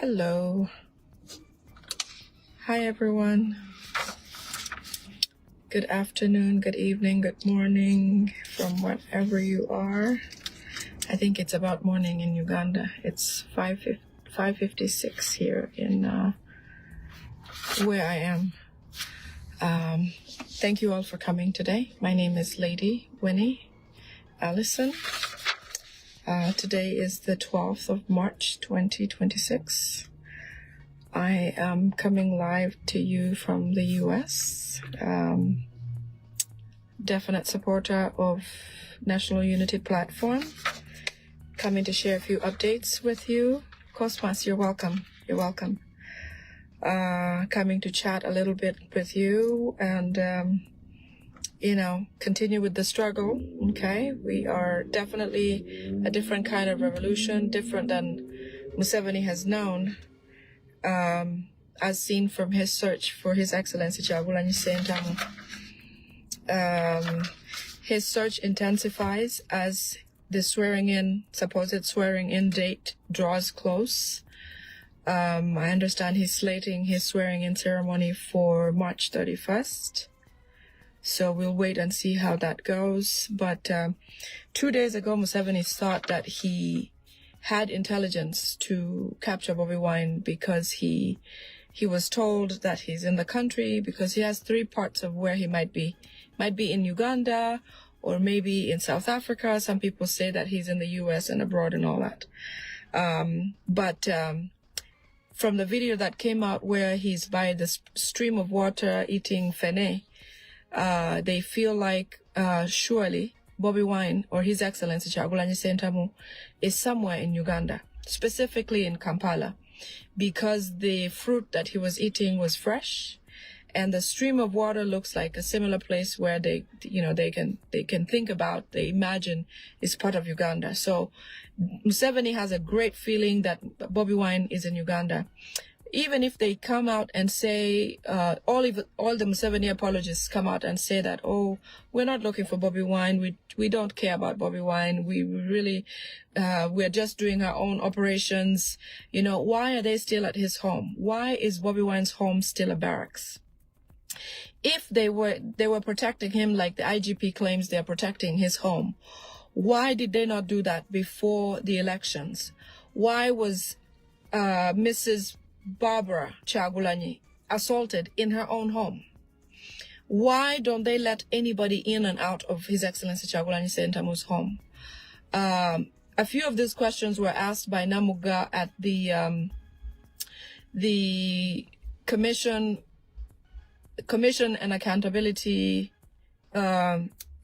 Hello. Hi, everyone. Good afternoon, good evening, good morning from wherever you are. I think it's about morning in Uganda. It's 5:56 here in where I am. Thank you all for coming today. My name is Lady Winnie Allison. Today is the 12th of March, 2026. I am coming live to you from the US. Definite supporter of National Unity Platform. Coming to share a few updates with you. Cosmas, you're welcome. You're welcome. Coming to chat a little bit with you and, continue with the struggle. Okay. We are definitely a different kind of revolution, different than Museveni has known, as seen from his search for His Excellency Jacob Oulanya. His search intensifies as the supposed swearing in date draws close. I understand he's slating his swearing in ceremony for March 31st. So we'll wait and see how that goes. But 2 days ago, Museveni thought that he had intelligence to capture Bobi Wine because he was told that he's in the country, because he has 3 parts of where he might be. Might be in Uganda or maybe in South Africa. Some people say that he's in the US and abroad and all that. But from the video that came out where he's by the stream of water eating fene, they feel like surely Bobi Wine or His Excellency Jacob Oulanya is somewhere in Uganda, specifically in Kampala, because the fruit that he was eating was fresh, and the stream of water looks like a similar place where they can think about, they imagine is part of Uganda. So Museveni has a great feeling that Bobi Wine is in Uganda. Even if they come out and say, all the Museveni apologists come out and say that, oh, we're not looking for Bobi Wine, we don't care about Bobi Wine, we really, we're just doing our own operations. Why are they still at his home? Why is Bobi Wine's home still a barracks? If they were protecting him like the IGP claims they're protecting his home, why did they not do that before the elections? Why was Mrs. Barbara Kyagulanyi assaulted in her own home? Why don't they let anybody in and out of His Excellency Kyagulanyi Ssentamu's home? A few of these questions were asked by Namuga at the Commission and Accountability,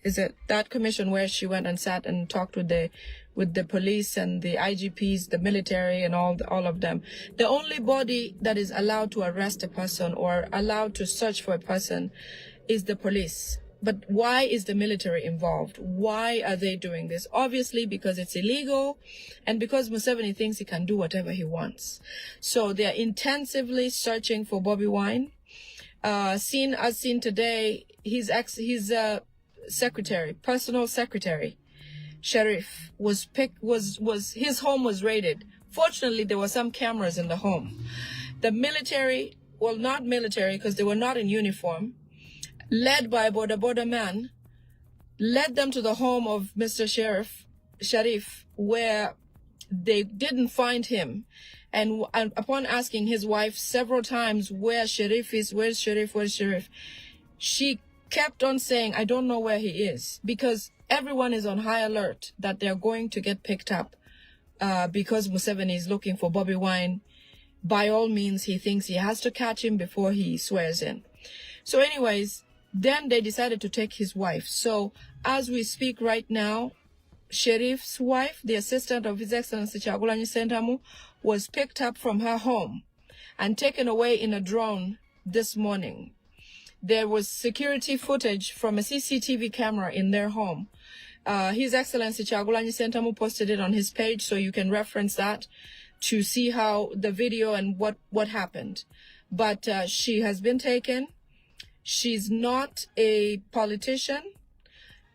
is it that commission where she went and sat and talked with the police and the IGPs, the military, and all of them. The only body that is allowed to arrest a person or allowed to search for a person is the police. But why is the military involved? Why are they doing this? Obviously because it's illegal and because Museveni thinks he can do whatever he wants. So they are intensively searching for Bobi Wine. Seen today, his personal secretary, Sherif, his home was raided. Fortunately, there were some cameras in the home. The military, well, not military because they were not in uniform, led by a border man, led them to the home of Mr. Sherif, where they didn't find him. And upon asking his wife several times, where's Sherif, she kept on saying, I don't know where he is, because everyone is on high alert that they're going to get picked up because Museveni is looking for Bobi Wine. By all means, he thinks he has to catch him before he swears in. So anyways, then they decided to take his wife. So as we speak right now, Sherif's wife, the assistant of His Excellency Jacob Oulanya Ssentamu, was picked up from her home and taken away in a drone this morning. There was security footage from a CCTV camera in their home. His Excellency Jacob Oulanya Ssentamu posted it on his page, so you can reference that to see how the video and what happened. But she has been taken. She's not a politician.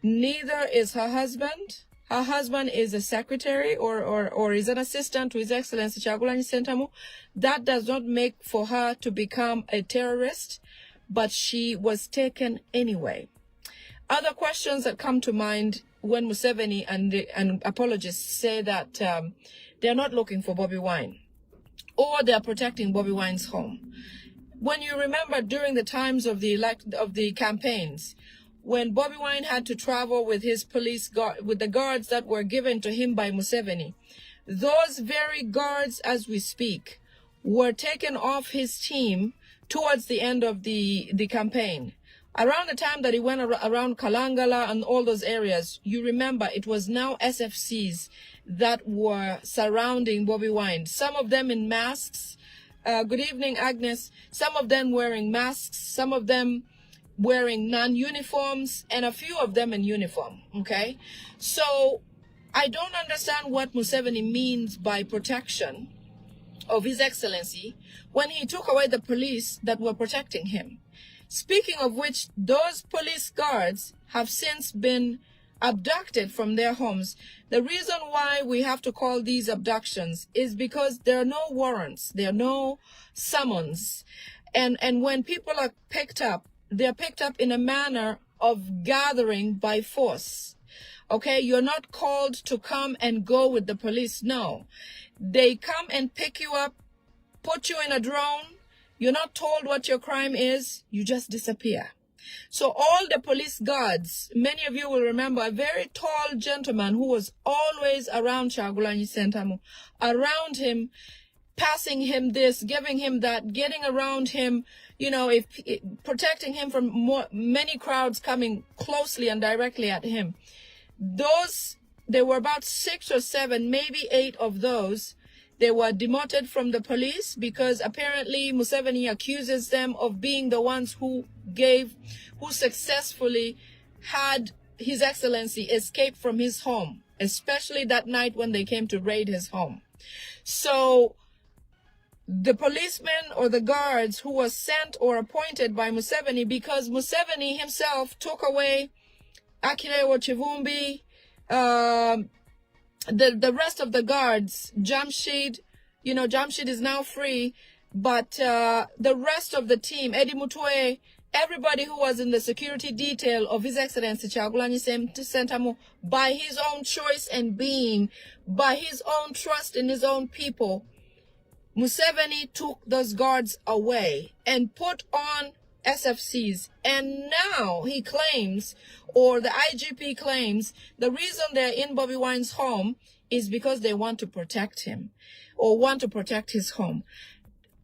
Neither is her husband. her husband is a secretary or is an assistant to His Excellency Kyagulanyi Ssentamu, that does not make for her to become a terrorist, but she was taken anyway. Other questions that come to mind when Museveni and apologists say that they're not looking for Bobi Wine, or they're protecting Bobi Wine's home. When you remember during the times of the campaigns, when Bobi Wine had to travel with his with the guards that were given to him by Museveni, those very guards, as we speak, were taken off his team towards the end of the campaign. Around the time that he went around Kalangala and all those areas, you remember it was now SFCs that were surrounding Bobi Wine. Some of them in masks. Good evening, Agnes. Some of them wearing masks, some of them wearing non-uniforms, and a few of them in uniform, okay? So I don't understand what Museveni means by protection of His Excellency when he took away the police that were protecting him. Speaking of which, those police guards have since been abducted from their homes. The reason why we have to call these abductions is because there are no warrants, there are no summons. And when people are picked up, they're picked up in a manner of gathering by force. Okay, you're not called to come and go with the police. No, they come and pick you up, put you in a drone. You're not told what your crime is. You just disappear. So all the police guards, many of you will remember a very tall gentleman who was always around Kyagulanyi Ssentamu, around him, passing him this, giving him that, getting around him, you know, protecting him from many crowds coming closely and directly at him. There were about 6 or 7, maybe 8 of those. They were demoted from the police because apparently Museveni accuses them of being the ones who successfully had His Excellency escape from his home, especially that night when they came to raid his home. So the policemen or the guards who were sent or appointed by Museveni, because Museveni himself took away Akilewo Chivumbi, the rest of the guards, Jamshid, you know, Jamshid is now free, but the rest of the team, Eddie Mutwe, everybody who was in the security detail of His Excellency Kyagulanyi Ssentamu, by his own choice and being, by his own trust in his own people, Museveni took those guards away and put on SFCs. And now he claims, or the IGP claims, the reason they're in Bobi Wine's home is because they want to protect him or want to protect his home.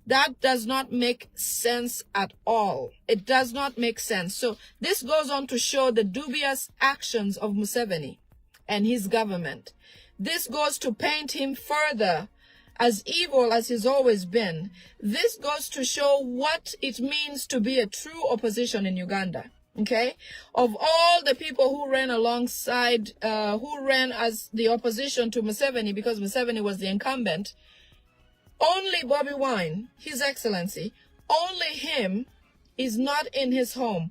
That does not make sense at all. It does not make sense. So this goes on to show the dubious actions of Museveni and his government. This goes to paint him further as evil as he's always been. This goes to show what it means to be a true opposition in Uganda. Okay? Of all the people who ran alongside, who ran as the opposition to Museveni, because Museveni was the incumbent, only Bobi Wine, His Excellency, only him is not in his home.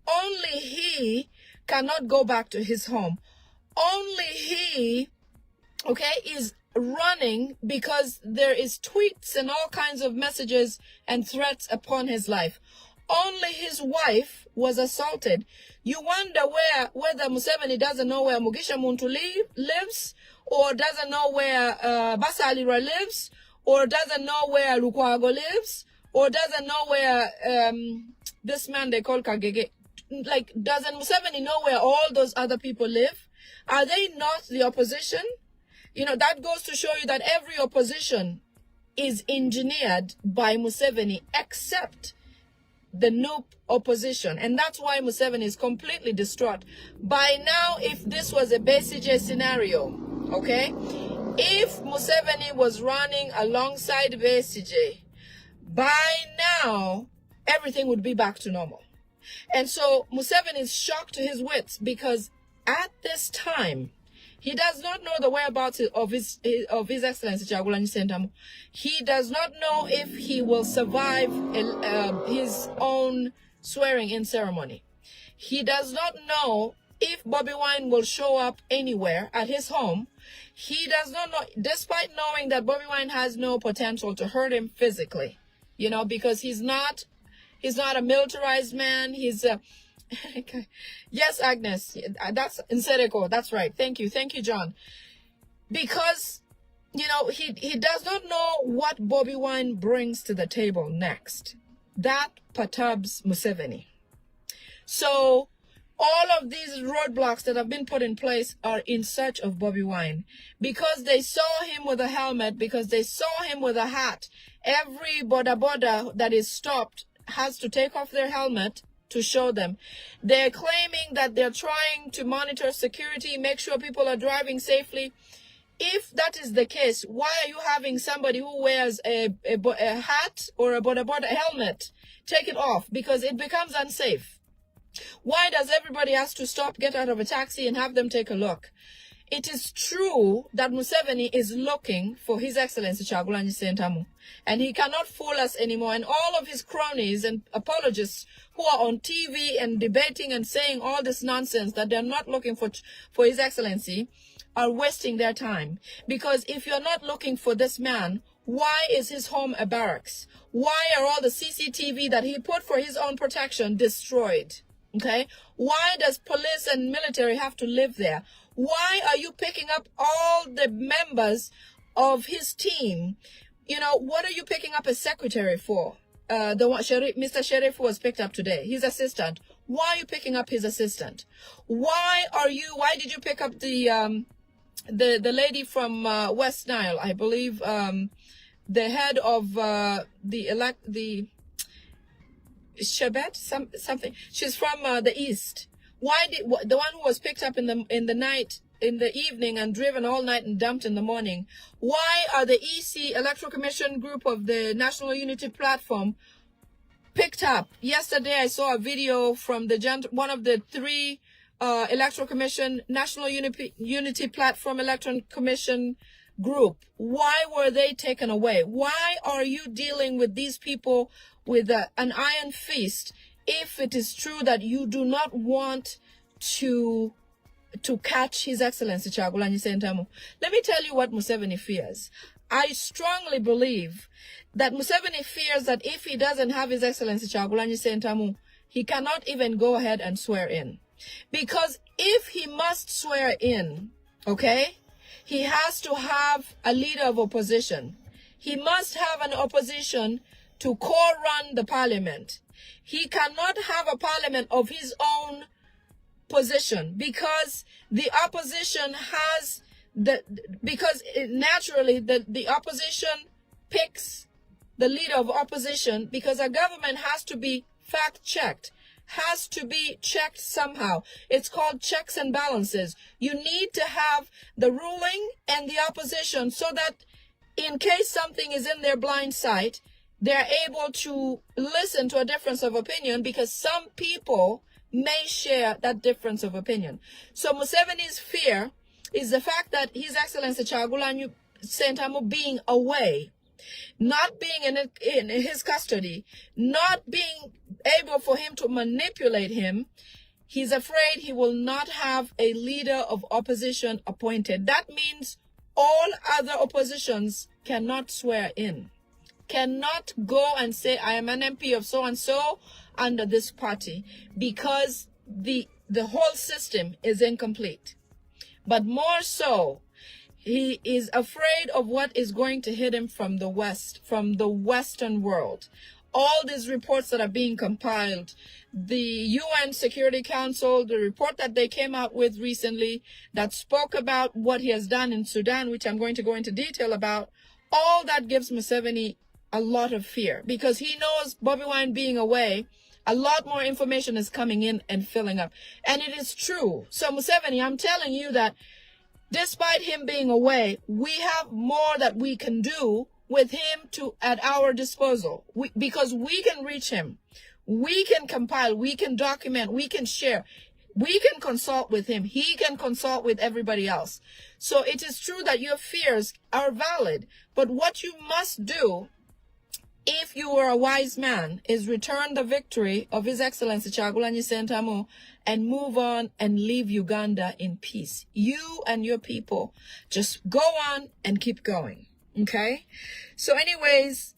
Only he cannot go back to his home. Only he, okay, is running because there is tweets and all kinds of messages and threats upon his life. Only his wife was assaulted. You wonder whether Museveni doesn't know where Mugisha Muntu lives, or doesn't know where Basalira lives, or doesn't know where Lukwago lives, or doesn't know where this man they call Kagege. Like, doesn't Museveni know where all those other people live? Are they not the opposition? You know, that goes to show you that every opposition is engineered by Museveni, except the noob opposition. And that's why Museveni is completely distraught. By now, if this was a Besigye scenario, okay, if Museveni was running alongside Besigye, by now, everything would be back to normal. And so Museveni is shocked to his wits because at this time, he does not know the whereabouts of his Excellency Kyagulanyi Ssentamu. He does not know if he will survive his own swearing-in ceremony. He does not know if Bobi Wine will show up anywhere at his home, he does not know, despite knowing that Bobi Wine has no potential to hurt him physically, you know, because he's not a militarized man. He's a, yes, Agnes, that's Nsereko, that's right. Thank you, John. Because, you know, he does not know what Bobi Wine brings to the table next. That perturbs Museveni. So all of these roadblocks that have been put in place are in search of Bobi Wine. Because they saw him with a helmet, because they saw him with a hat, every boda that is stopped has to take off their helmet to show them. They're claiming that they're trying to monitor security, make sure people are driving safely. If that is the case, why are you having somebody who wears a hat or a boda helmet take it off? Because it becomes unsafe. Why does everybody has to stop, get out of a taxi and have them take a look? It is true that Museveni is looking for His Excellency Kyagulanyi Ssentamu, and he cannot fool us anymore. And all of his cronies and apologists who are on TV and debating and saying all this nonsense that they're not looking for His Excellency are wasting their time. Because if you're not looking for this man, why is his home a barracks? Why are all the CCTV that he put for his own protection destroyed? Okay? Why does police and military have to live there? Why are you picking up all the members of his team? You know, what are you picking up a secretary for? The one, Mr. Sherif was picked up today, his assistant. Why are you picking up his assistant? Why did you pick up the lady from West Nile, I believe, the head of the Shabet, something. She's from the East. Why did the one who was picked up in the night, in the evening, and driven all night and dumped in the morning? Why are the EC Electoral Commission group of the National Unity Platform picked up? Yesterday, I saw a video from one of the three Electoral Commission, National Unity Platform Electoral Commission group. Why were they taken away? Why are you dealing with these people with an iron fist if it is true that you do not want to catch His Excellency Kyagulanyi Ssentamu? Let me tell you what Museveni fears. I strongly believe that Museveni fears that if he doesn't have His Excellency Kyagulanyi Ssentamu, he cannot even go ahead and swear in. Because if he must swear in, okay, he has to have a leader of opposition. He must have an opposition to co-run the parliament. He cannot have a parliament of his own position because the opposition has naturally the opposition picks the leader of opposition because a government has to be fact-checked, has to be checked somehow. It's called checks and balances. You need to have the ruling and the opposition so that in case something is in their blind sight, they're able to listen to a difference of opinion because some people may share that difference of opinion. So Museveni's fear is the fact that His Excellency Kyagulanyi Ssentamu being away, not being in his custody, not being able for him to manipulate him. He's afraid he will not have a leader of opposition appointed. That means all other oppositions cannot swear in, cannot go and say, I am an MP of so-and-so under this party, because the whole system is incomplete. But more so, he is afraid of what is going to hit him from the West, from the Western world. All these reports that are being compiled, the UN Security Council, the report that they came out with recently that spoke about what he has done in Sudan, which I'm going to go into detail about, all that gives Museveni a lot of fear because he knows Bobi Wine being away, a lot more information is coming in and filling up. And it is true. So Museveni, I'm telling you that despite him being away, we have more that we can do with him at our disposal because we can reach him. We can compile, we can document, we can share, we can consult with him. He can consult with everybody else. So it is true that your fears are valid, but what you must do if you were a wise man, is return the victory of His Excellency Kyagulanyi Ssentamu and move on and leave Uganda in peace. You and your people just go on and keep going. Okay? So anyways,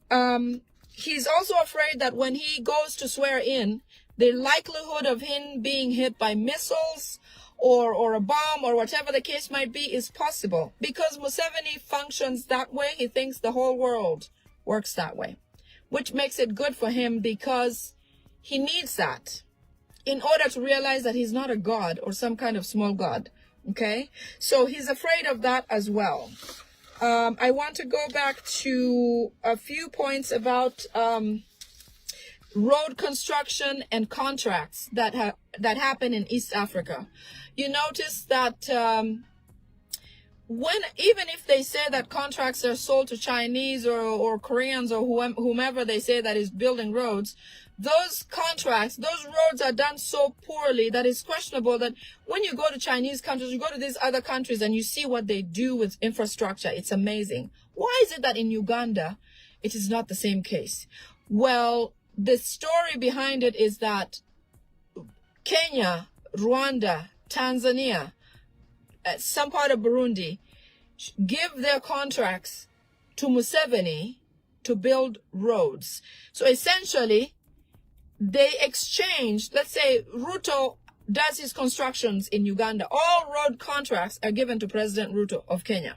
he's also afraid that when he goes to swear in, the likelihood of him being hit by missiles or a bomb or whatever the case might be is possible. Because Museveni functions that way, he thinks the whole world works that way, which makes it good for him because he needs that in order to realize that he's not a god or some kind of small god. Okay? So he's afraid of that as well. I want to go back to a few points about road construction and contracts that happen in East Africa. You notice that even if they say that contracts are sold to Chinese or Koreans or whomever they say that is building roads, those contracts, those roads are done so poorly that it's questionable that when you go to Chinese countries, you go to these other countries and you see what they do with infrastructure. It's amazing. Why is it that in Uganda, it is not the same case? Well, the story behind it is that Kenya, Rwanda, Tanzania, some part of Burundi, give their contracts to Museveni to build roads. So essentially, they exchange, let's say Ruto does his constructions in Uganda. All road contracts are given to President Ruto of Kenya.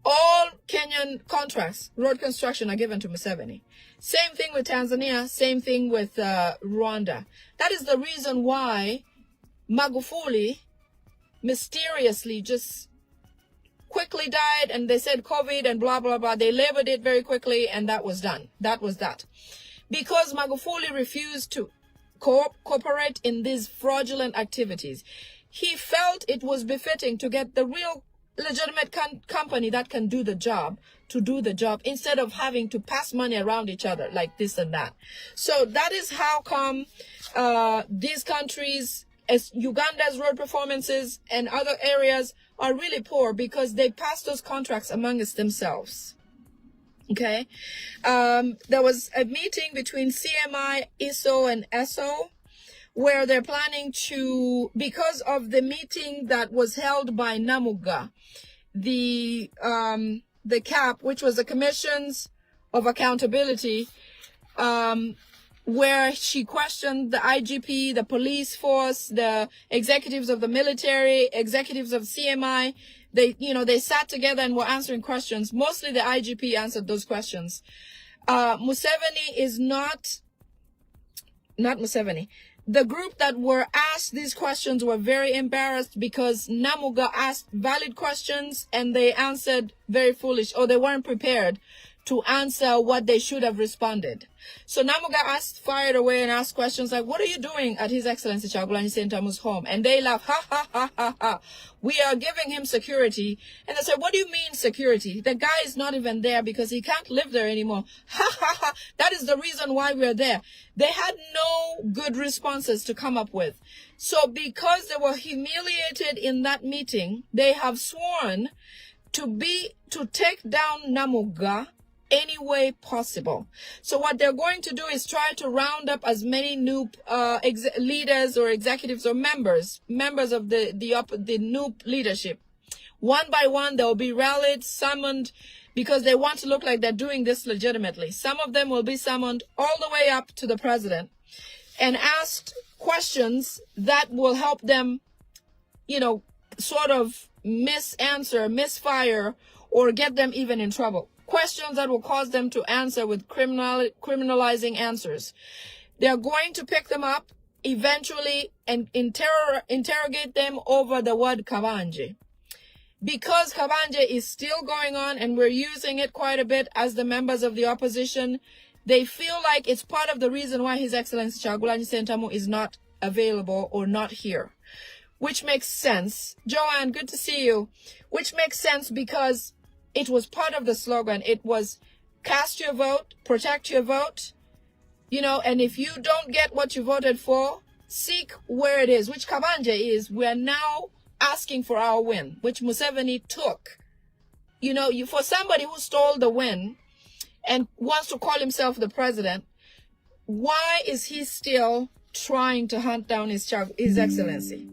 All Kenyan contracts, road construction, are given to Museveni. Same thing with Tanzania, same thing with Rwanda. That is the reason why Magufuli mysteriously just quickly died, and they said COVID and blah, blah, blah. They labeled it very quickly, and that was done. That was that. Because Magufuli refused to cooperate in these fraudulent activities. He felt it was befitting to get the real legitimate company that can do the job to do the job instead of having to pass money around each other like this and that. So that is how come these countries, as Uganda's road performances and other areas, are really poor, because they pass those contracts amongst themselves. Okay, there was a meeting between CMI, ISO, and ESO, where they're planning to, because of the meeting that was held by Namuga, the CAP, which was the Commissions of Accountability, where she questioned the IGP, the police force, the executives of the military, executives of CMI. They sat together and were answering questions. Mostly the IGP answered those questions. Museveni is not Museveni. The group that were asked these questions were very embarrassed because Namuga asked valid questions and they answered very foolish, or they weren't prepared to answer what they should have responded. So Namuga fired away and asked questions like, what are you doing at His Excellency Kyagulanyi Ssentamu's home? And they laughed, ha, ha, ha, ha, ha. We are giving him security. And they said, what do you mean security? The guy is not even there because he can't live there anymore. Ha, ha, ha. That is the reason why we're there. They had no good responses to come up with. So because they were humiliated in that meeting, they have sworn to take down Namuga any way possible. So what they're going to do is try to round up as many new leaders or executives or members of the new leadership. One by one, they'll be rallied, summoned, because they want to look like they're doing this legitimately. Some of them will be summoned all the way up to the president and asked questions that will help them, sort of misfire, or get them even in trouble. Questions that will cause them to answer with criminalizing answers. They're going to pick them up eventually and interrogate them over the word kabanje. Because kabanje is still going on and we're using it quite a bit as the members of the opposition, they feel like it's part of the reason why His Excellency Kyagulanyi Ssentamu is not available or not here. Which makes sense. Joanne, good to see you. Which makes sense because it was part of the slogan. It was cast your vote, protect your vote, and if you don't get what you voted for, seek where it is, which kabanje is. We're now asking for our win, which Museveni took. For somebody who stole the win and wants to call himself the president, why is he still trying to hunt down his excellency?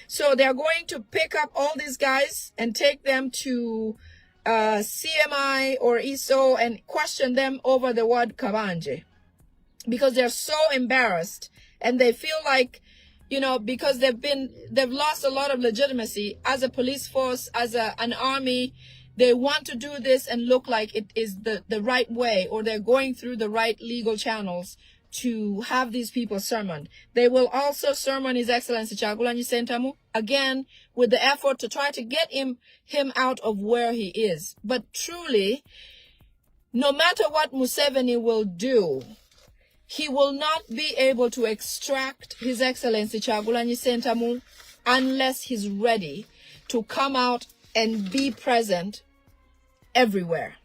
So they're going to pick up all these guys and take them to CMI or ISO and question them over the word Kabanje, because they're so embarrassed and they feel like, you know, because they've lost a lot of legitimacy as a police force, as an army. They want to do this and look like it is the right way, or they're going through the right legal channels to have these people summoned. They will also summon His Excellency Kyagulanyi Ssentamu, again, with the effort to try to get him out of where he is. But truly, no matter what Museveni will do, he will not be able to extract His Excellency Kyagulanyi Ssentamu unless he's ready to come out and be present everywhere.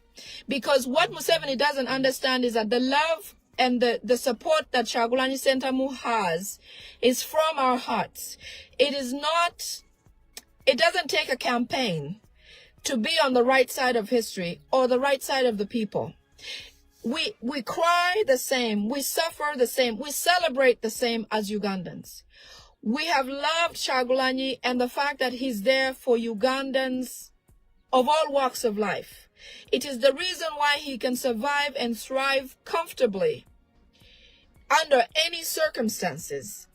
Because what Museveni doesn't understand is that the love and the support that Kyagulanyi Ssentamu has is from our hearts. It doesn't take a campaign to be on the right side of history or the right side of the people. We cry the same, we suffer the same, we celebrate the same as Ugandans. We have loved Kyagulanyi and the fact that he's there for Ugandans of all walks of life. It is the reason why he can survive and thrive comfortably under any circumstances,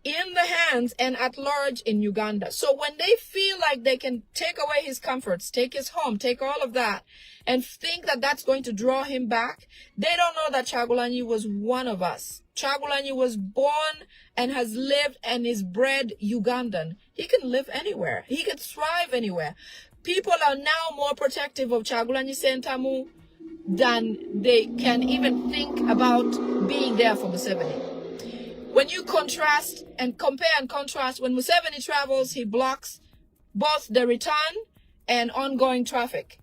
in the hands and at large in Uganda. So when they feel like they can take away his comforts, take his home, take all of that, and think that that's going to draw him back, they don't know that Kyagulanyi was one of us. Kyagulanyi was born and has lived and is bred Ugandan. He can live anywhere. He can thrive anywhere. People are now more protective of Kyagulanyi Ssentamu than they can even think about being there for Museveni. When you contrast and compare and contrast, when Museveni travels, he blocks both the return and ongoing traffic.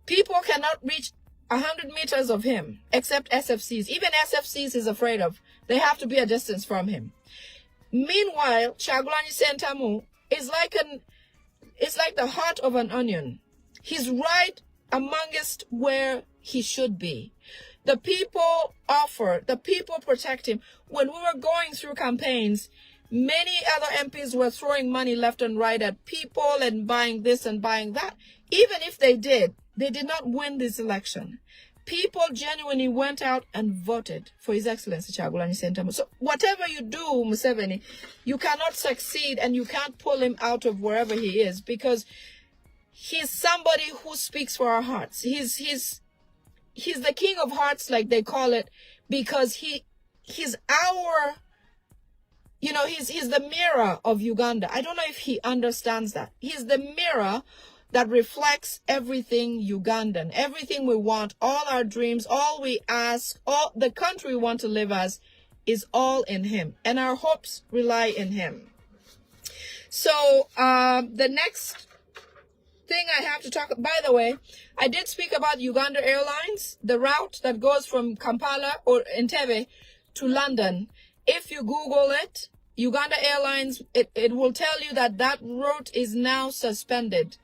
People cannot reach 100 meters of him, except SFCs. Even SFCs he's afraid of. They have to be a distance from him. Meanwhile, Kyagulanyi Ssentamu is like the heart of an onion. He's right amongst where he should be. The people offer, the people protect him. When we were going through campaigns, many other MPs were throwing money left and right at people and buying this and buying that. Even if they did not win this election. People genuinely went out and voted for His Excellency Kyagulanyi Ssentamu. So whatever you do, Museveni, you cannot succeed and you can't pull him out of wherever he is, because he's somebody who speaks for our hearts. He's the king of hearts, like they call it, because he's our, you know, he's the mirror of Uganda. I don't know if he understands that. He's the mirror that reflects everything Ugandan, everything we want, all our dreams, all we ask, all the country we want to live as is all in him. And our hopes rely in him. So the next thing I have to talk, by the way, I did speak about Uganda Airlines, the route that goes from Kampala or Entebbe to London. If you Google it, Uganda Airlines, it will tell you that that route is now suspended.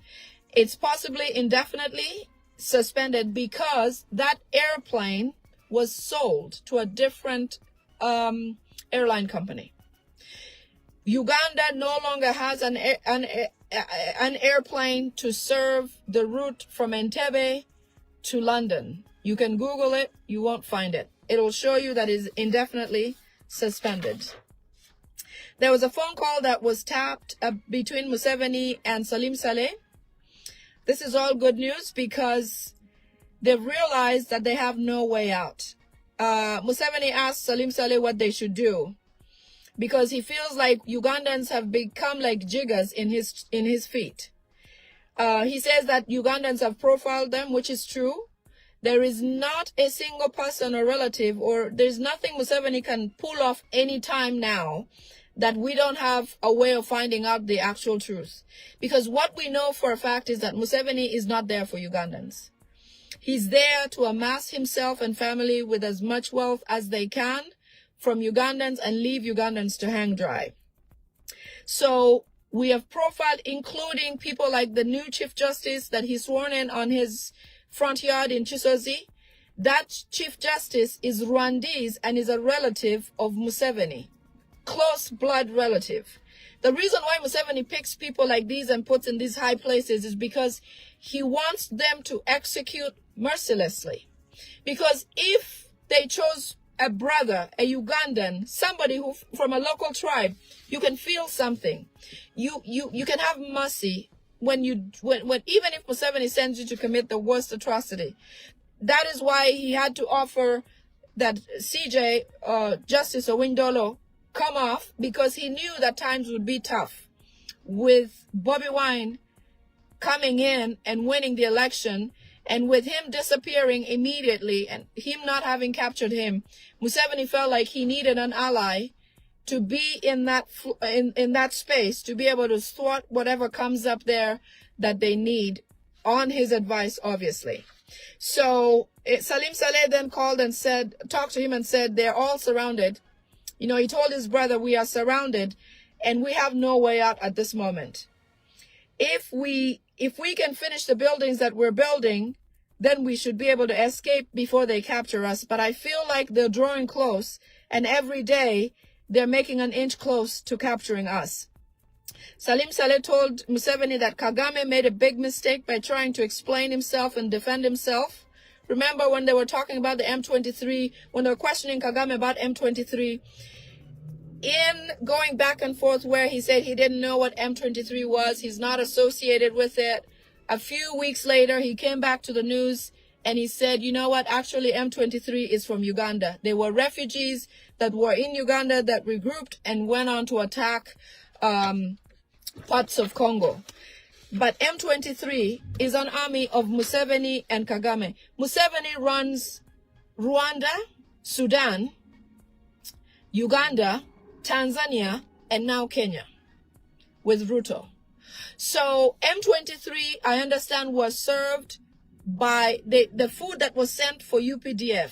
It's possibly indefinitely suspended because that airplane was sold to a different airline company. Uganda no longer has an airplane to serve the route from Entebbe to London. You can Google it, you won't find it. It'll show you that it's indefinitely suspended. There was a phone call that was tapped between Museveni and Salim Saleh. This is all good news because they've realized that they have no way out. Museveni asked Salim Saleh what they should do because he feels like Ugandans have become like jiggers in his feet. He says that Ugandans have profiled them, which is true. There is not a single person or relative, or there's nothing Museveni can pull off any time now that we don't have a way of finding out the actual truth. Because what we know for a fact is that Museveni is not there for Ugandans. He's there to amass himself and family with as much wealth as they can from Ugandans and leave Ugandans to hang dry. So we have profiled, including people like the new Chief Justice that he sworn in on his front yard in Chisozi. That Chief Justice is Rwandese and is a relative of Museveni, close blood relative. The reason why Museveni picks people like these and puts in these high places is because he wants them to execute mercilessly. Because if they chose a brother, a Ugandan, somebody who from a local tribe, you can feel something. You can have mercy when even if Museveni sends you to commit the worst atrocity. That is why he had to offer that CJ, Justice Owindolo, come off, because he knew that times would be tough. With Bobi Wine coming in and winning the election, and with him disappearing immediately and him not having captured him, Museveni felt like he needed an ally to be in that space, to be able to thwart whatever comes up there that they need, on his advice, obviously. So Salim Saleh then called and talked to him and said, they're all surrounded. You know, he told his brother, we are surrounded and we have no way out at this moment. If we can finish the buildings that we're building, then we should be able to escape before they capture us. But I feel like they're drawing close, and every day they're making an inch close to capturing us. Salim Saleh told Museveni that Kagame made a big mistake by trying to explain himself and defend himself. Remember when they were talking about the M23, when they were questioning Kagame about M23, in going back and forth where he said he didn't know what M23 was, he's not associated with it. A few weeks later, he came back to the news and he said, you know what, actually M23 is from Uganda. They were refugees that were in Uganda that regrouped and went on to attack parts of Congo. But M23 is an army of Museveni and Kagame. Museveni runs Rwanda, Sudan, Uganda, Tanzania, and now Kenya with Ruto. So M23, I understand, was served by the food that was sent for UPDF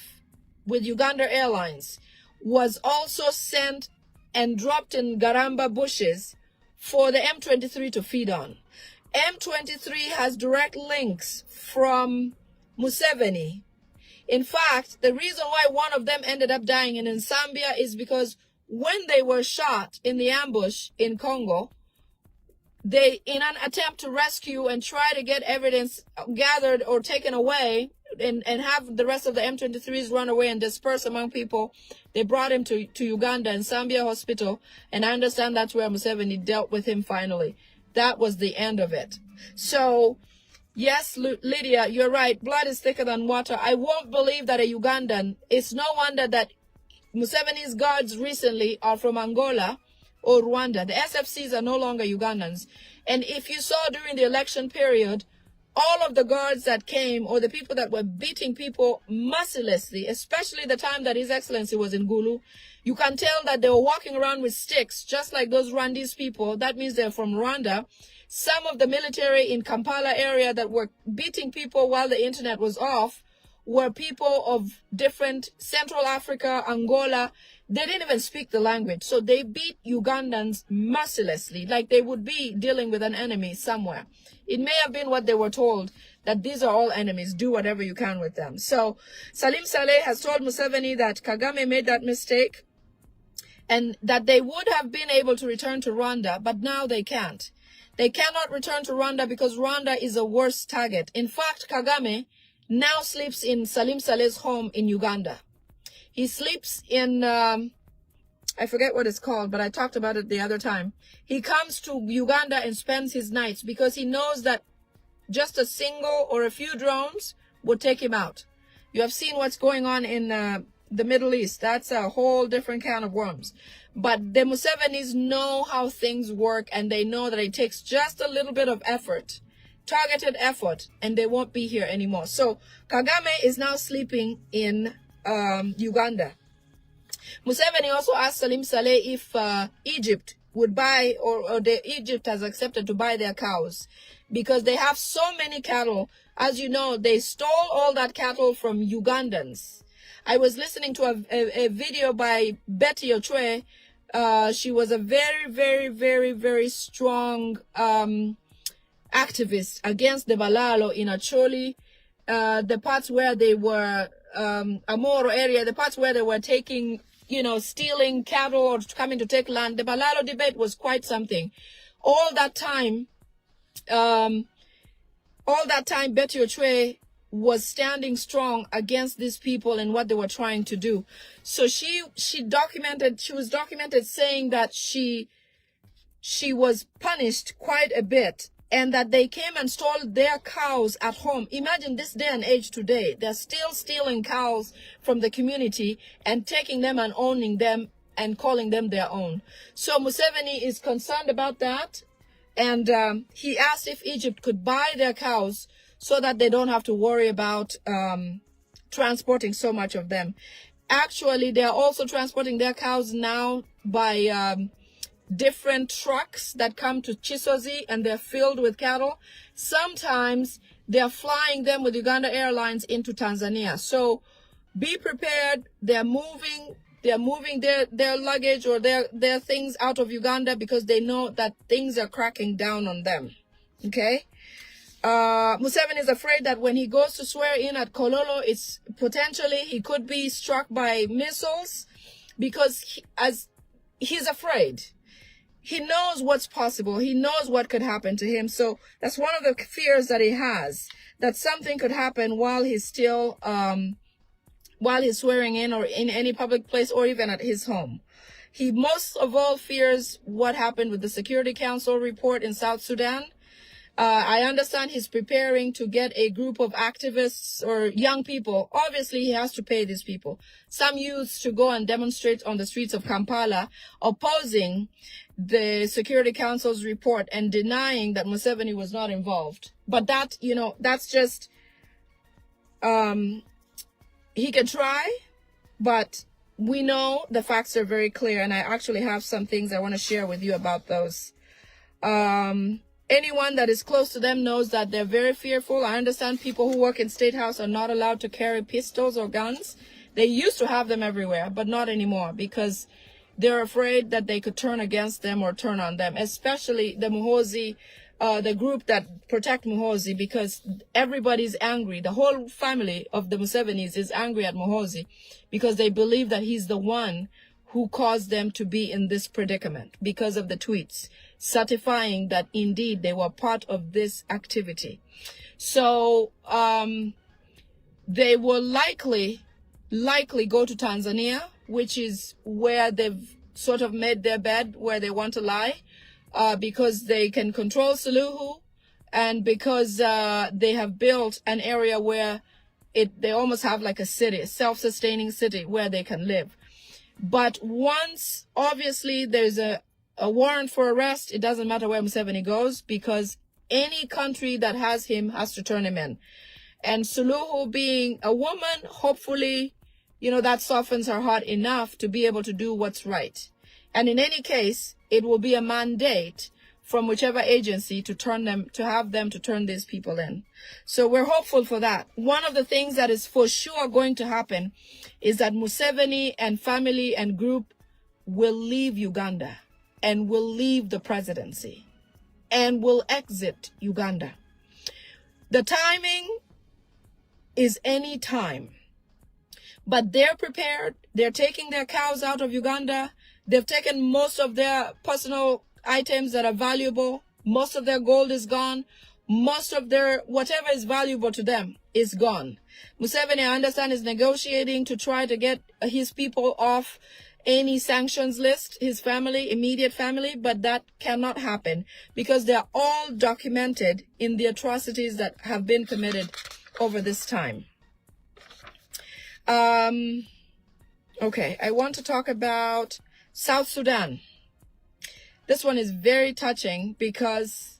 with Uganda Airlines was also sent and dropped in Garamba bushes for the M23 to feed on. M23 has direct links from Museveni. In fact, the reason why one of them ended up dying in Zambia is because when they were shot in the ambush in Congo, they, in an attempt to rescue and try to get evidence gathered or taken away and have the rest of the M23s run away and disperse among people, they brought him to Uganda and Zambia hospital. And I understand that's where Museveni dealt with him finally. That was the end of it. So, yes, Lydia, you're right. Blood is thicker than water. I won't believe that a Ugandan. It's no wonder that Museveni's guards recently are from Angola or Rwanda. The SFCs are no longer Ugandans. And if you saw during the election period, all of the guards that came, or the people that were beating people mercilessly, especially the time that His Excellency was in Gulu, you can tell that they were walking around with sticks, just like those Rwandese people. That means they're from Rwanda. Some of the military in Kampala area that were beating people while the internet was off were people of different Central Africa, Angola. They didn't even speak the language. So they beat Ugandans mercilessly, like they would be dealing with an enemy somewhere. It may have been what they were told, that these are all enemies, do whatever you can with them. So Salim Saleh has told Museveni that Kagame made that mistake and that they would have been able to return to Rwanda, but now they can't. They cannot return to Rwanda because Rwanda is a worse target. In fact, Kagame now sleeps in Salim Saleh's home in Uganda. He sleeps in, I forget what it's called, but I talked about it the other time. He comes to Uganda and spends his nights because he knows that just a single or a few drones would take him out. You have seen what's going on in the Middle East. That's a whole different can of worms. But the Musevenis know how things work, and they know that it takes just a little bit of effort, targeted effort, and they won't be here anymore. So Kagame is now sleeping in Uganda. Museveni also asked Salim Saleh if Egypt would buy, or Egypt has accepted to buy their cows, because they have so many cattle. As you know, they stole all that cattle from Ugandans. I was listening to a video by Betty Ochwe. She was a very, very, very, very strong activist against the Balalo in Acholi, the parts where they were Amoro area, the parts where they were taking, stealing cattle or coming to take land. The Balalo debate was quite something. All that time, Betty Ochwe was standing strong against these people and what they were trying to do. So she was documented saying that she was punished quite a bit, and that they came and stole their cows at home. Imagine this day and age today, they're still stealing cows from the community and taking them and owning them and calling them their own. So Museveni is concerned about that, and he asked if Egypt could buy their cows so that they don't have to worry about transporting so much of them. Actually, they are also transporting their cows now by different trucks that come to Chisozi, and they're filled with cattle. Sometimes they're flying them with Uganda Airlines into Tanzania. So be prepared. They're moving their luggage or their things out of Uganda because they know that things are cracking down on them. Okay? Museveni is afraid that when he goes to swear in at Kololo, it's potentially he could be struck by missiles because he's afraid. He knows what's possible. He knows what could happen to him. So that's one of the fears that he has, that something could happen while he's still, while he's swearing in or in any public place or even at his home. He most of all fears what happened with the Security Council report in South Sudan. I understand he's preparing to get a group of activists or young people. Obviously, he has to pay these people, some youths, to go and demonstrate on the streets of Kampala, opposing the Security Council's report and denying that Museveni was not involved. But that, that's just, he can try, but we know the facts are very clear. And I actually have some things I want to share with you about those. Anyone that is close to them knows that they're very fearful. I understand people who work in State House are not allowed to carry pistols or guns. They used to have them everywhere, but not anymore because they're afraid that they could turn against them or turn on them, especially the Muhoozi, the group that protect Muhoozi, because everybody's angry. The whole family of the Musevenis is angry at Muhoozi because they believe that he's the one who caused them to be in this predicament because of the tweets certifying that indeed they were part of this activity. So they will likely go to Tanzania, which is where they've sort of made their bed, where they want to lie, because they can control Suluhu, and because they have built an area where they almost have like a city, a self-sustaining city where they can live. But once, obviously, there's a warrant for arrest, it doesn't matter where Museveni goes, because any country that has him has to turn him in. And Suluhu being a woman, hopefully, that softens her heart enough to be able to do what's right. And in any case, it will be a mandate from whichever agency to have them turn these people in. So we're hopeful for that. One of the things that is for sure going to happen is that Museveni and family and group will leave Uganda and will leave the presidency and will exit Uganda. The timing is any time. But they're prepared. They're taking their cows out of Uganda. They've taken most of their personal items that are valuable. Most of their gold is gone. Most of their whatever is valuable to them is gone. Museveni, I understand, is negotiating to try to get his people off any sanctions list, his family, immediate family, but that cannot happen because they're all documented in the atrocities that have been committed over this time. Okay, I want to talk about South Sudan. This one is very touching because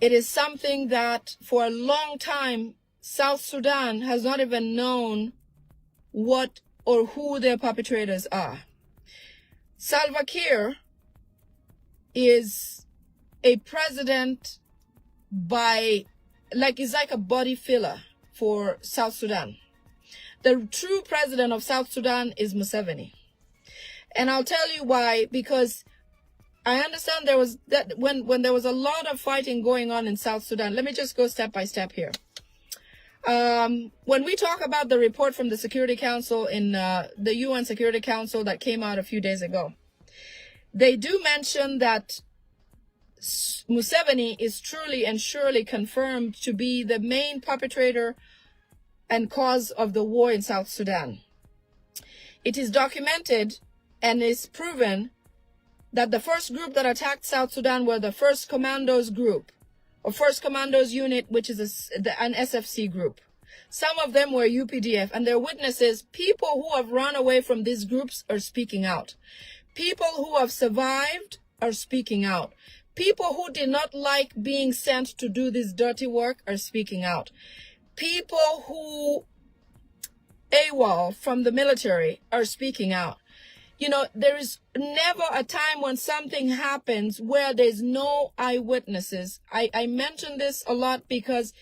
it is something that for a long time, South Sudan has not even known what or who their perpetrators are. Salva Kiir is a president is like a body filler for South Sudan. The true president of South Sudan is Museveni. And I'll tell you why, because I understand there was that when there was a lot of fighting going on in South Sudan. Let me just go step by step here. When we talk about the report from the Security Council in the UN Security Council that came out a few days ago, they do mention that Museveni is truly and surely confirmed to be the main perpetrator and cause of the war in South Sudan. It is documented and is proven that the first group that attacked South Sudan were the First Commandos Group, or First Commandos Unit, which is an SFC group. Some of them were UPDF, and their witnesses, people who have run away from these groups, are speaking out. People who have survived are speaking out. People who did not like being sent to do this dirty work are speaking out. People who AWOL from the military are speaking out. You know, there is never a time when something happens where there's no eyewitnesses. I mention this a lot because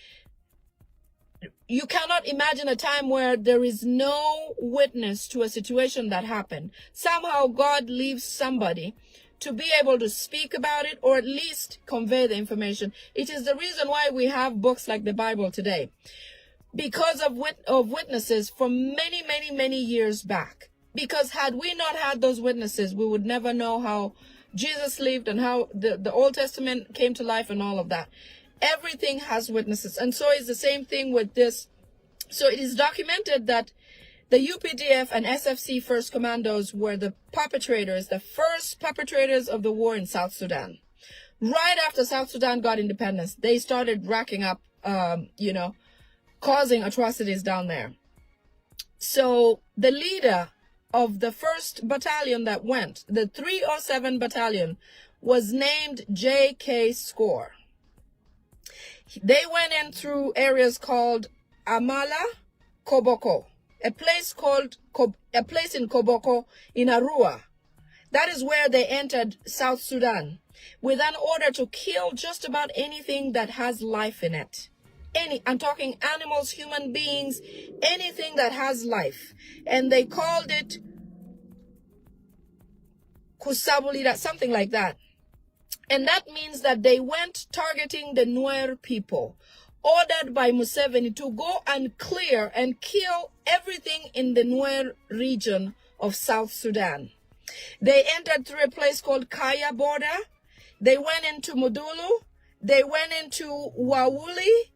you cannot imagine a time where there is no witness to a situation that happened. Somehow God leaves somebody to be able to speak about it, or at least convey the information. It is the reason why we have books like the Bible today, because of witnesses from many years back. Because had we not had those witnesses, we would never know how Jesus lived and how the Old Testament came to life and all of that. Everything has witnesses. And so it's the same thing with this. So it is documented that the UPDF and SFC First Commandos were the perpetrators, the first perpetrators of the war in South Sudan. Right after South Sudan got independence, they started racking up, causing atrocities down there. So the leader of the first battalion that went, the 307 battalion, was named J.K. Score. They went in through areas called Amala, Koboko, a place in Koboko in Arua. That is where they entered South Sudan with an order to kill just about anything that has life in it. I'm talking animals, human beings, anything that has life. And they called it Kusabulira, something like that. And that means that they went targeting the Nuer people, ordered by Museveni to go and clear and kill everything in the Nuer region of South Sudan. They entered through a place called Kaya border. They went into Mudulu. They went into Wawuli.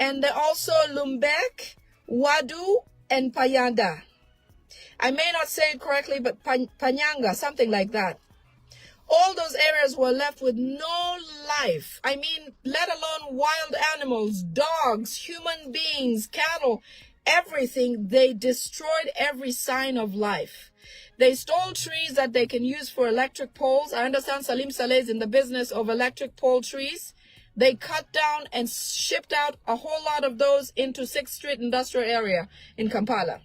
And also Lumbek, Wadu, and Payanda. I may not say it correctly, but Panyanga, something like that. All those areas were left with no life. I mean, let alone wild animals, dogs, human beings, cattle, everything. They destroyed every sign of life. They stole trees that they can use for electric poles. I understand Salim Saleh is in the business of electric pole trees. They cut down and shipped out a whole lot of those into 6th Street Industrial Area in Kampala.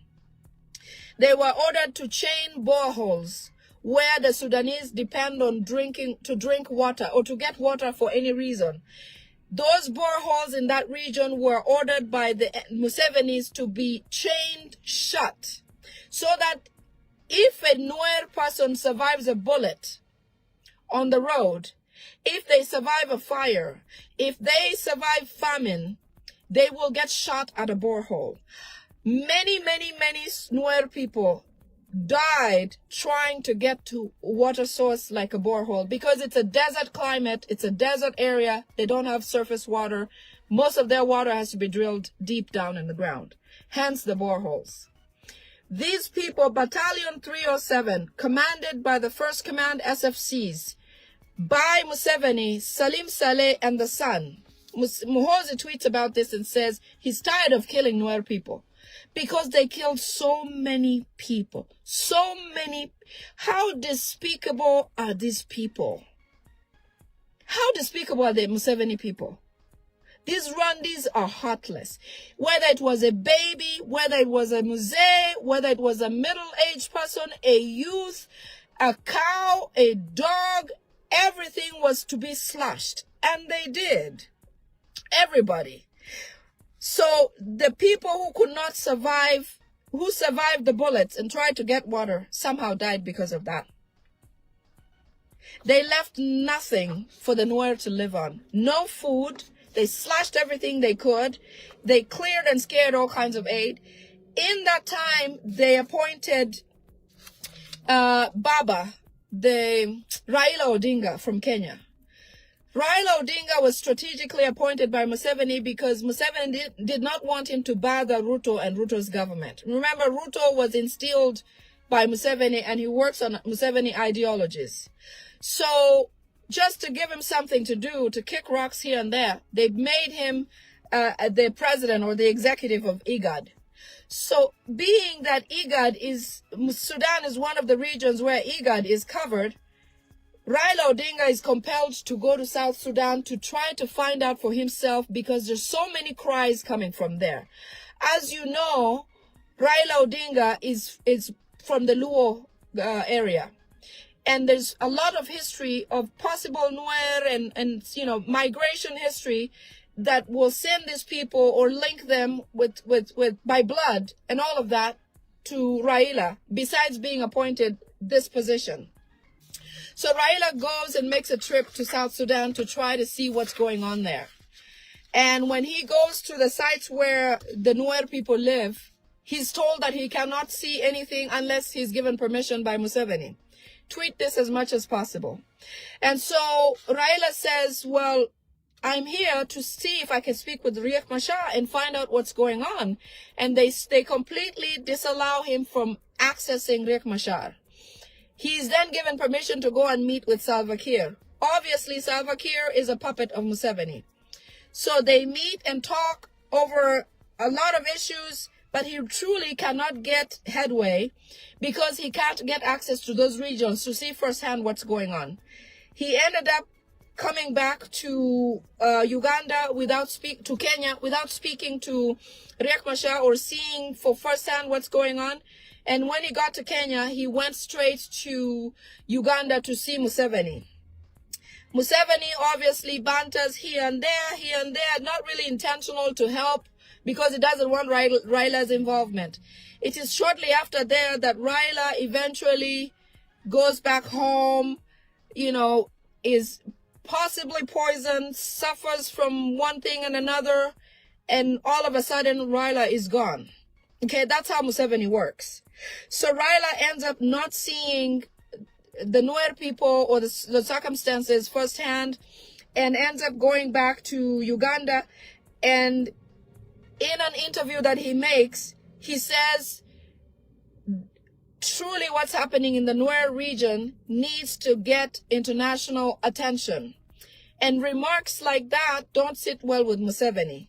They were ordered to chain boreholes where the Sudanese depend on drink water or to get water for any reason. Those boreholes in that region were ordered by the Musevenis to be chained shut so that if a Nuer person survives a bullet on the road, if they survive a fire, if they survive famine, they will get shot at a borehole. Many Nuer people died trying to get to water source like a borehole because it's a desert climate, it's a desert area, they don't have surface water. Most of their water has to be drilled deep down in the ground, hence the boreholes. These people, Battalion 307, commanded by the 1st Command SFCs, by Museveni, Salim Saleh, and the son. Muhozi tweets about this and says he's tired of killing Nuer people because they killed so many people. So many. How despicable are these people? How despicable are the Museveni people? These Rwandis are heartless. Whether it was a baby, whether it was a Muse, whether it was a middle-aged person, a youth, a cow, a dog, everything was to be slashed. And they did. Everybody. So the people who could not survive, who survived the bullets and tried to get water, somehow died because of that. They left nothing for the Nuer to live on. No food, They slashed everything they could. They cleared and scared all kinds of aid. In that time, they appointed Baba, the Raila Odinga from Kenya. Raila Odinga was strategically appointed by Museveni because Museveni did not want him to bother Ruto and Ruto's government. Remember, Ruto was instilled by Museveni and he works on Museveni ideologies. So just to give him something to do, to kick rocks here and there, they made him the president or the executive of IGAD. So being that Sudan is one of the regions where IGAD is covered, Raila Odinga is compelled to go to South Sudan to try to find out for himself because there's so many cries coming from there. As you know, Raila Odinga is from the Luo area. And there's a lot of history of possible Nuer and migration history that will send these people or link them with by blood and all of that to Raila, besides being appointed this position. So Raila goes and makes a trip to South Sudan to try to see what's going on there. And when he goes to the sites where the Nuer people live, he's told that he cannot see anything unless he's given permission by Museveni. Tweet this as much as possible. And so Raila says, well, I'm here to see if I can speak with Riek Machar and find out what's going on. And they completely disallow him from accessing Riek Machar. He's then given permission to go and meet with Salva Kiir. Obviously, Salva Kiir is a puppet of Museveni. So they meet and talk over a lot of issues, but he truly cannot get headway because he can't get access to those regions to see firsthand what's going on. He ended up coming back to Uganda to Kenya without speaking to Riek Machar or seeing for firsthand what's going on. And when he got to Kenya, he went straight to Uganda to see Museveni. Museveni obviously banters here and there, not really intentional to help because he doesn't want Raila's involvement. It is shortly after there that Raila eventually goes back home, is possibly poisoned, suffers from one thing and another, and all of a sudden Raila is gone. Okay, that's how Museveni works. So Raila ends up not seeing the Nuer people or the circumstances firsthand and ends up going back to Uganda. And in an interview that he makes, he says, truly what's happening in the Nuer region needs to get international attention. And remarks like that don't sit well with Museveni.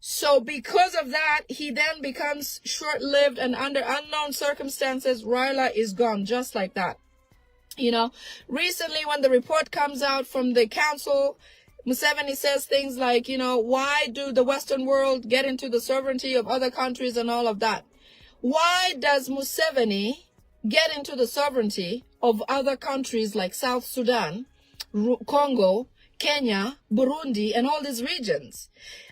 So because of that, he then becomes short-lived, and under unknown circumstances, Raila is gone just like that. Recently when the report comes out from the council, Museveni says things like, why do the Western world get into the sovereignty of other countries and all of that? Why does Museveni get into the sovereignty of other countries like South Sudan, Congo, Kenya, Burundi, and all these regions?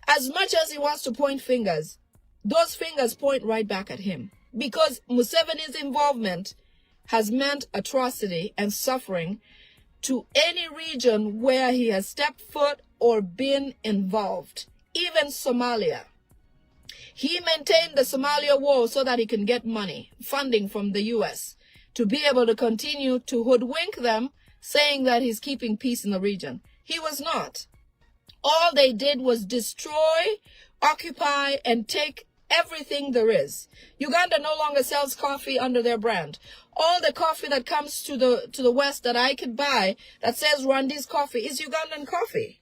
As much as he wants to point fingers, those fingers point right back at him. Because Museveni's involvement has meant atrocity and suffering to any region where he has stepped foot or been involved. Even Somalia. He maintained the Somalia war so that he can get money, funding from the US, to be able to continue to hoodwink them, saying that he's keeping peace in the region. He was not. All they did was destroy, occupy, and take everything there is. Uganda no longer sells coffee under their brand. All the coffee that comes to the West that I could buy that says Rwandi's coffee is Ugandan coffee.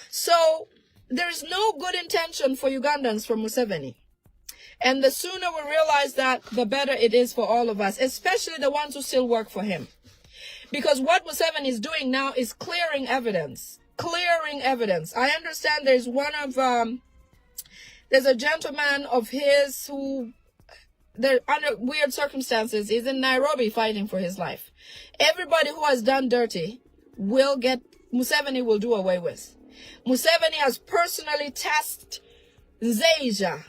So there is no good intention for Ugandans from Museveni. And the sooner we realize that, the better it is for all of us, especially the ones who still work for him. Because what Museveni is doing now is clearing evidence. I understand there's there's a gentleman of his who, they're under weird circumstances, is in Nairobi fighting for his life. Everybody who has done dirty Museveni will do away with. Museveni has personally tasked Zeja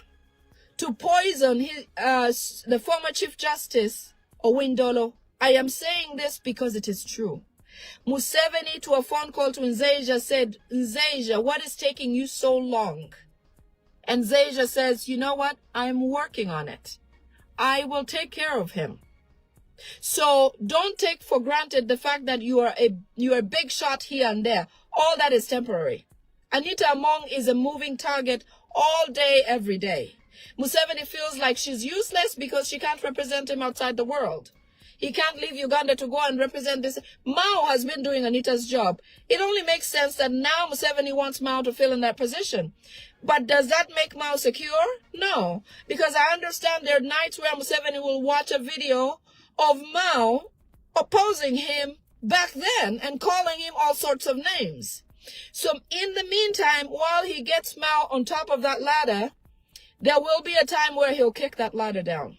to poison the former Chief Justice Owindolo. I am saying this because it is true. Museveni, to a phone call to Nzeja, said, Nzeja, what is taking you so long? And Nzeja says, you know what? I'm working on it. I will take care of him. So don't take for granted the fact that you are a big shot here and there. All that is temporary. Anita Among is a moving target all day, every day. Museveni feels like she's useless because she can't represent him outside the world. He can't leave Uganda to go and represent this. Mao has been doing Anita's job. It only makes sense that now Museveni wants Mao to fill in that position. But does that make Mao secure? No. Because I understand there are nights where Museveni will watch a video of Mao opposing him back then and calling him all sorts of names. So in the meantime, while he gets Mao on top of that ladder, there will be a time where he'll kick that ladder down.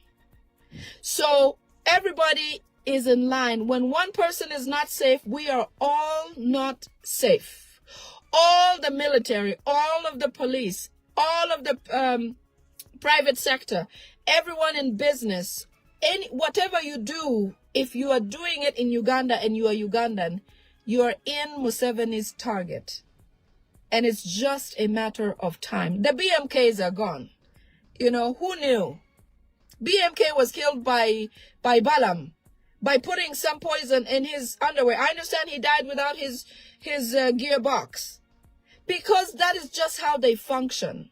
So everybody is in line. When one person is not safe, we are all not safe. All the military, all of the police, all of the private sector, everyone in business, whatever you do, if you are doing it in Uganda and you are Ugandan, you are in Museveni's target. And it's just a matter of time. The BMKs are gone. You know, who knew? BMK was killed by Balam, by putting some poison in his underwear. I understand he died without his gearbox. Because that is just how they function.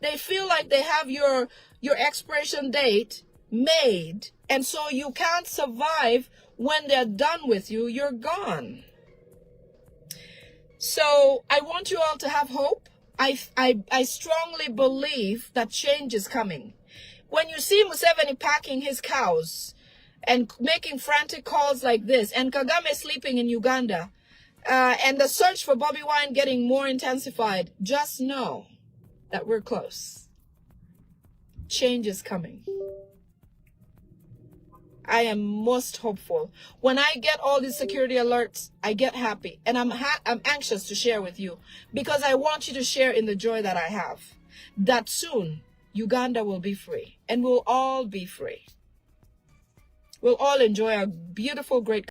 They feel like they have your expiration date made, and so you can't survive when they're done with you. You're gone. So I want you all to have hope. I strongly believe that change is coming. When you see Museveni packing his cows and making frantic calls like this, and Kagame sleeping in Uganda, and the search for Bobi Wine getting more intensified, just know that we're close. Change is coming. I am most hopeful. When I get all these security alerts, I get happy. And I'm anxious to share with you, because I want you to share in the joy that I have. That soon, Uganda will be free. And we'll all be free. We'll all enjoy our beautiful, great